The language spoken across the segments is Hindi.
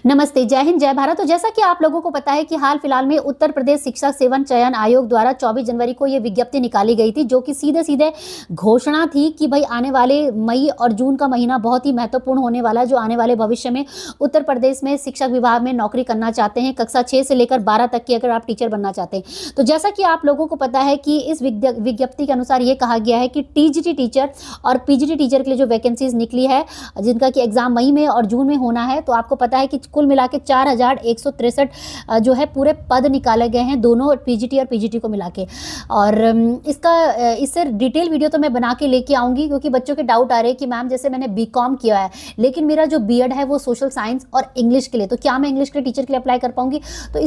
नमस्ते, जय हिंद, जय भारत। तो जैसा कि आप लोगों को पता है कि हाल फिलहाल में उत्तर प्रदेश शिक्षक सेवा चयन आयोग द्वारा 24 जनवरी को ये विज्ञप्ति निकाली गई थी, जो कि सीधे सीधे घोषणा थी कि भाई आने वाले मई और जून का महीना बहुत ही महत्वपूर्ण होने वाला है। जो आने वाले भविष्य में उत्तर प्रदेश में शिक्षक विभाग में नौकरी करना चाहते हैं, कक्षा 6 से लेकर 12 तक की अगर आप टीचर बनना चाहते हैं, तो जैसा कि आप लोगों को पता है कि इस विज्ञप्ति के अनुसार ये कहा गया है कि टीजीटी टीचर और पीजीटी टीचर के लिए जो वैकेंसीज निकली है, जिनका कि एग्जाम मई में और जून में होना है, तो आपको पता है कि कुल मिला के 4163 जो है पूरे पद निकाले गए हैं, दोनों पीजीटी और पीजीटी को मिला के। और इससे डिटेल वीडियो तो मैं बना के लेके आऊँगी, क्योंकि बच्चों के डाउट आ रहे हैं कि मैम जैसे मैंने बीकॉम किया है लेकिन मेरा जो बीएड है वो सोशल साइंस और इंग्लिश के लिए, तो क्या मैं इंग्लिश के टीचर के लिए अप्लाई कर पाऊंगी? तो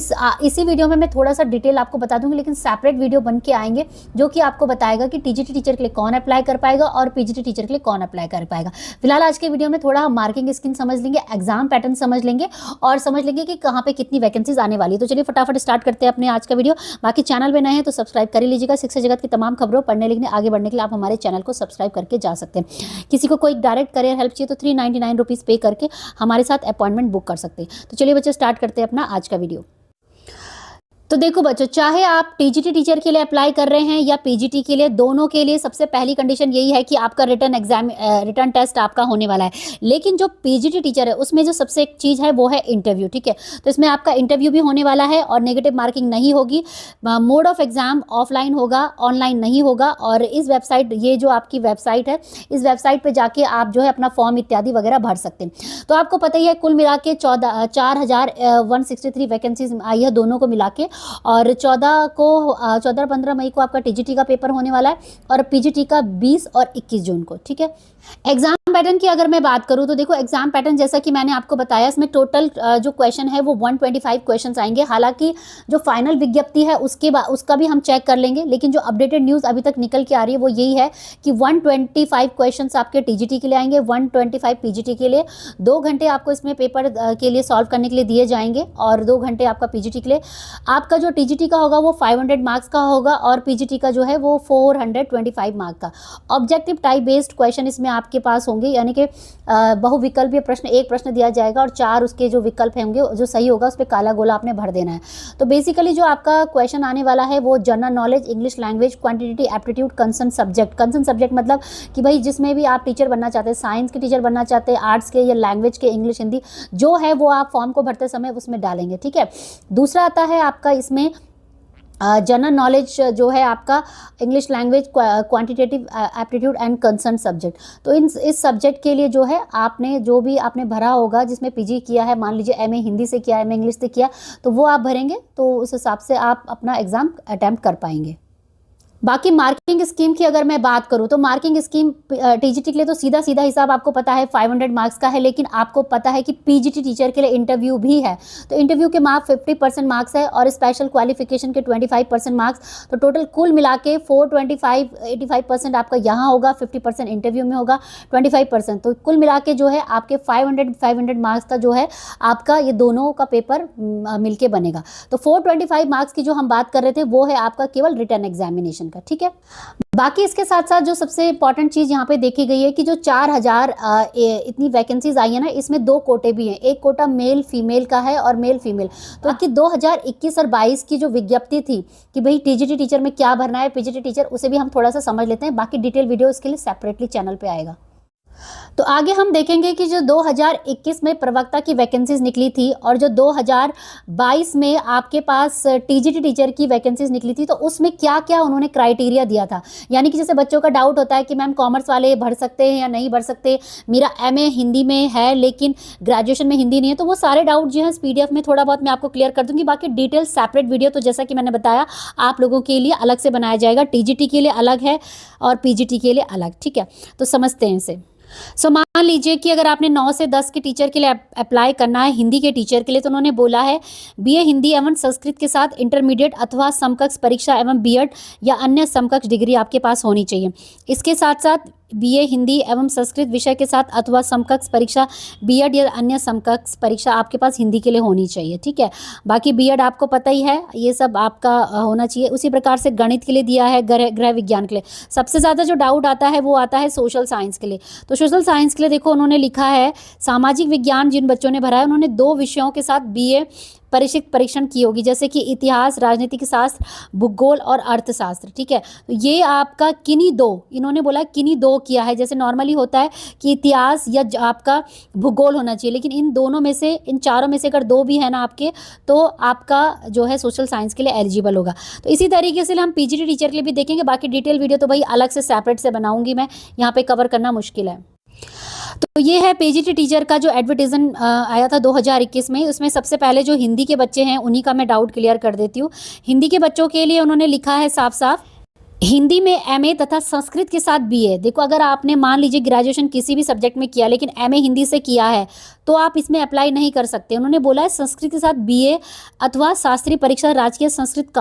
इसी वीडियो में मैं थोड़ा सा डिटेल आपको बता दूंगी, लेकिन सेपरेट वीडियो बन के आएंगे जो कि आपको बताएगा कि टीजीटी टीचर के लिए कौन अप्लाई कर पाएगा और पीजीटी टीचर के लिए कौन अप्लाई कर पाएगा। फिलहाल आज के वीडियो में थोड़ा हम मार्किंग स्कीम समझ लेंगे, एग्जाम पैटर्न समझ लेंगे और समझ लेंगे कि कहाँ पे कितनी वैकेंसीज आने वाली है। तो चलिए फटाफट स्टार्ट करते हैं अपने आज का वीडियो। बाकी चैनल पे नए हैं तो सब्सक्राइब कर लीजिएगा। शिक्षा जगत की तमाम खबरों पढ़ने लिखने आगे बढ़ने के लिए आप हमारे चैनल को सब्सक्राइब करके जा सकते हैं। किसी को कोई डायरेक्ट करियर हेल्प चाहिए तो 399 रुपीज़ पे करके हमारे साथ अपॉइंटमेंट बुक कर सकते हैं। तो चलिए बच्चों स्टार्ट करते हैं अपना आज का वीडियो। तो देखो बच्चों, चाहे आप टीजीटी टीचर के लिए अप्लाई कर रहे हैं या पीजीटी के लिए, दोनों के लिए सबसे पहली कंडीशन यही है कि आपका रिटर्न टेस्ट आपका होने वाला है। लेकिन जो पीजीटी टीचर है उसमें जो सबसे एक चीज़ है वो है इंटरव्यू, ठीक है। तो इसमें आपका इंटरव्यू भी होने वाला है और नेगेटिव मार्किंग नहीं होगी। मोड ऑफ एग्जाम ऑफलाइन होगा, ऑनलाइन नहीं होगा। और इस वेबसाइट, ये जो आपकी वेबसाइट है, इस वेबसाइट पर जाके आप जो है अपना फॉर्म इत्यादि वगैरह भर सकते हैं। तो आपको पता ही है कुल मिला के 4163 वैकेंसीज आई है दोनों को मिला के। और 14-15 मई को आपका टीजीटी का पेपर होने वाला है और पीजीटी का 20 और 21 जून को, ठीक है। एग्जाम पैटर्न की अगर मैं बात करूं तो देखो, एग्जाम पैटर्न जैसा कि मैंने आपको बताया, इसमें टोटल जो क्वेश्चन है वो 125 क्वेश्चंस आएंगे। हालांकि जो फाइनल विज्ञप्ति है उसका भी हम चेक कर लेंगे, लेकिन जो अपडेटेड न्यूज़ अभी तक निकल के आ रही है वो यही है कि 125 क्वेश्चंस आपके टीजीटी के लिए आएंगे, 125 पीजीटी के लिए। 2 घंटे आपको इसमें पेपर के लिए सॉल्व करने के लिए दिए जाएंगे और 2 घंटे आपका पीजीटी के लिए। आपका जो टीजीटी का होगा वो 500 मार्क्स का होगा और पीजीटी का जो है वो 425 मार्क्स का। ऑब्जेक्टिव टाइप बेस्ड क्वेश्चन इसमें आपके पास होंगे, यानी कि बहुविकल्पीय प्रश्न, एक प्रश्न दिया जाएगा और 4 उसके जो विकल्प होंगे, जो सही होगा उस पर काला गोला आपने भर देना है। तो बेसिकली जो आपका क्वेश्चन आने वाला है वो general knowledge, English language, quantitative aptitude, concern subject मतलब कि भाई जिसमें भी आप टीचर बनना चाहते हैं, साइंस के टीचर बनना चाहते हैं, आर्ट्स के या लैंग्वेज के, इंग्लिश हिंदी, जो है वो आप फॉर्म को भरते समय उसमें डालेंगे, ठीक है। दूसरा आता है आपका इसमें जनरल नॉलेज, जो है आपका English language, quantitative aptitude and concern subject. तो इस सब्जेक्ट के लिए जो है आपने जो भी आपने भरा होगा, जिसमें पीजी किया है, मान लीजिए एमए हिंदी से किया, एमए इंग्लिश से किया, तो वो आप भरेंगे, तो उस हिसाब से आप अपना एग्जाम अटैम्प्ट कर पाएंगे। बाकी मार्किंग स्कीम की अगर मैं बात करूं तो मार्किंग स्कीम टीजीटी के लिए तो सीधा सीधा हिसाब आपको पता है 500 मार्क्स का है, लेकिन आपको पता है कि पीजीटी टीचर के लिए इंटरव्यू भी है। तो इंटरव्यू के मार्क्स 50% मार्क्स है और स्पेशल क्वालिफिकेशन के 25% मार्क्स। तो टोटल कुल मिला के 425 85% आपका यहाँ होगा, 50% इंटरव्यू में होगा, 25%। तो कुल मिला के जो है आपके 500 मार्क्स का जो है आपका ये दोनों का पेपर मिलके बनेगा। तो 425 मार्क्स की जो हम बात कर रहे थे वो है आपका केवल रिटर्न एग्जामिनेशन का, ठीक है। बाकी इसके साथ साथ जो सबसे इंपॉर्टेंट चीज यहाँ पे देखी गई है कि जो 4000 इतनी वैकेंसीज आई है ना, इसमें 2 कोटे भी हैं। एक कोटा मेल फीमेल का है और मेल फीमेल। तो कि 2021 और 22 की जो विज्ञप्ति थी कि भाई टीजीटी टीचर में क्या भरना है, पीजीटी टीचर, उसे भी हम थोड़ा सा समझ लेते हैं। बाकी डिटेल वीडियो इसके लिए सेपरेटली चैनल पे आएगा। तो आगे हम देखेंगे कि जो 2021 में प्रवक्ता की वैकेंसीज निकली थी और जो 2022 में आपके पास टीजीटी टीचर की वैकेंसीज निकली थी, तो उसमें क्या क्या उन्होंने क्राइटेरिया दिया था। यानी कि जैसे बच्चों का डाउट होता है कि मैम कॉमर्स वाले भर सकते हैं या नहीं भर सकते, मेरा एमए हिंदी में है लेकिन ग्रेजुएशन में हिंदी नहीं है, तो वो सारे डाउट जो है इस पीडीएफ में थोड़ा बहुत मैं आपको क्लियर कर दूंगी। बाकी डिटेल सेपरेट वीडियो तो जैसा कि मैंने बताया आप लोगों के लिए अलग से बनाया जाएगा, टीजीटी के लिए अलग है और पीजीटी के लिए अलग, ठीक है। तो समझते हैं इसे। मान लीजिए कि अगर आपने 9 से 10 के टीचर के लिए अप्लाई करना है, हिंदी के टीचर के लिए, तो उन्होंने बोला है बीए हिंदी एवं संस्कृत के साथ इंटरमीडिएट अथवा समकक्ष परीक्षा एवं बीएड या अन्य समकक्ष डिग्री आपके पास होनी चाहिए। इसके साथ साथ बीए हिंदी एवं संस्कृत विषय के साथ अथवा समकक्ष परीक्षा बीएड या अन्य समकक्ष परीक्षा आपके पास हिंदी के लिए होनी चाहिए, ठीक है। बाकी बीएड आपको पता ही है, ये सब आपका होना चाहिए। उसी प्रकार से गणित के लिए दिया है, गृह विज्ञान के लिए। सबसे ज़्यादा जो डाउट आता है वो आता है सोशल साइंस के लिए। तो सोशल साइंस के लिए देखो उन्होंने लिखा है सामाजिक विज्ञान जिन बच्चों ने भरा है उन्होंने 2 विषयों के साथ बीए परिशिष्ट परीक्षण की होगी, जैसे कि इतिहास, राजनीतिक शास्त्र, भूगोल और अर्थशास्त्र, ठीक है। तो ये आपका किन्हीं 2, इन्होंने बोला किन्हीं 2 किया है। जैसे नॉर्मली होता है कि इतिहास या आपका भूगोल होना चाहिए, लेकिन इन दोनों में से, इन चारों में से अगर 2 भी है ना आपके, तो आपका जो है सोशल साइंस के लिए एलिजिबल होगा। तो इसी तरीके से हम पीजीटी टीचर के लिए भी देखेंगे। बाकी डिटेल वीडियो तो भाई अलग से सेपरेट से बनाऊंगी मैं, यहाँ पे कवर करना मुश्किल है। तो ये है पीजीटी टीचर का जो एडवर्टाइजमेंट आया था 2021 में। उसमें सबसे पहले जो हिंदी के बच्चे हैं उन्हीं का मैं डाउट क्लियर कर देती हूँ। हिंदी के बच्चों के लिए उन्होंने लिखा है साफ साफ, हिंदी में एमए तथा संस्कृत के साथ बीए। देखो अगर आपने मान लीजिए ग्रेजुएशन किसी भी सब्जेक्ट में किया लेकिन एमए हिंदी से किया है तो आप इसमें अप्लाई नहीं कर सकते। उन्होंने बोला है संस्कृत के साथ बीए अथवा शास्त्रीय परीक्षा राजकीय संस्कृत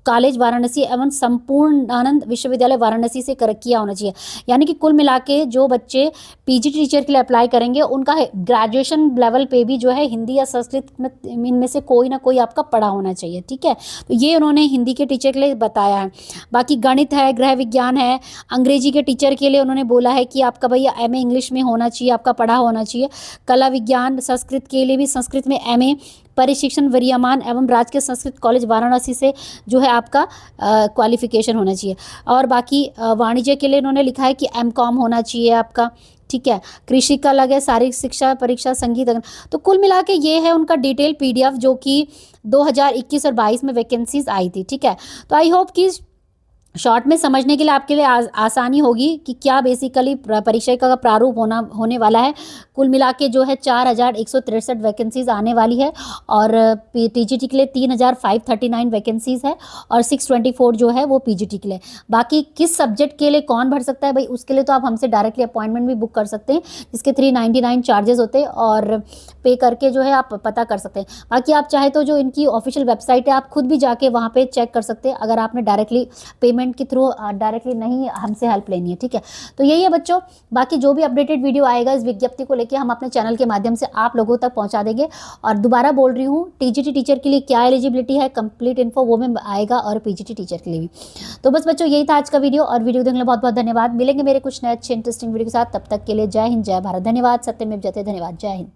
कॉलेज वाराणसी एवं संपूर्णानंद विश्वविद्यालय वाराणसी से किया होना चाहिए। यानी कि कुल मिला के जो बच्चे पीजीटी टीचर के लिए अप्लाई करेंगे उनका ग्रेजुएशन लेवल पे भी जो है हिंदी या संस्कृत में इनमें से कोई ना कोई आपका पढ़ा होना चाहिए, ठीक है। तो ये उन्होंने हिंदी के टीचर के लिए बताया है। बाकी गणित है, गृह विज्ञान है, अंग्रेजी के टीचर के लिए उन्होंने बोला है कि आपका भैया एमए इंग्लिश में होना चाहिए, आपका पढ़ा होना चाहिए। कला विज्ञान संस्कृत के लिए भी संस्कृत में एमए परिशिक्षण वरीयमान एवं राजकीय संस्कृत कॉलेज वाराणसी से जो है आपका क्वालिफिकेशन होना चाहिए। और बाकी वाणिज्य के लिए इन्होंने लिखा है कि एमकॉम होना चाहिए आपका, ठीक है। कृषि का अलग है, शारीरिक शिक्षा परीक्षा, संगीत। तो कुल मिला के ये है उनका डिटेल पीडीएफ जो कि 2021 और 22 में वैकेंसीज आई थी, ठीक है। तो आई होप कि शॉर्ट में समझने के लिए आपके लिए आसानी होगी कि क्या बेसिकली परीक्षा का प्रारूप होने वाला है। कुल मिला के जो है 4163 वैकेंसीज आने वाली है और टीजीटी के लिए 3539 वैकेंसीज है और 624 जो है वो पीजीटी के लिए। बाकी किस सब्जेक्ट के लिए कौन भर सकता है भाई, उसके लिए तो आप हमसे डायरेक्टली अपॉइंटमेंट भी बुक कर सकते हैं, जिसके 399 चार्जेस होते हैं और पे करके जो है आप पता कर सकते हैं। बाकी आप चाहे तो जो इनकी ऑफिशियल वेबसाइट है आप खुद भी जाके वहाँ पे चेक कर सकते हैं, अगर आपने डायरेक्टली पेमेंट के थ्रू डायरेक्टली नहीं हमसे हेल्प लेनी है, ठीक है। तो यही है बच्चों, बाकी जो भी अपडेटेड वीडियो आएगा इस विज्ञप्ति को लेके हम अपने चैनल के माध्यम से आप लोगों तक पहुंचा देंगे। और दोबारा बोल रही हूँ, टीजीटी टीचर के लिए क्या एलिजिबिलिटी है कंप्लीट इन्फो वो में आएगा और पीजीटी टीचर के लिए भी। तो बस बच्चों यही था आज का वीडियो और वीडियो देखने के लिए बहुत बहुत धन्यवाद। मिलेंगे मेरे कुछ नए अच्छे इंटरेस्टिंग वीडियो के साथ, तब तक के लिए जय हिंद जय भारत। धन्यवाद। सत्यमेव जयते। धन्यवाद। जय हिंद।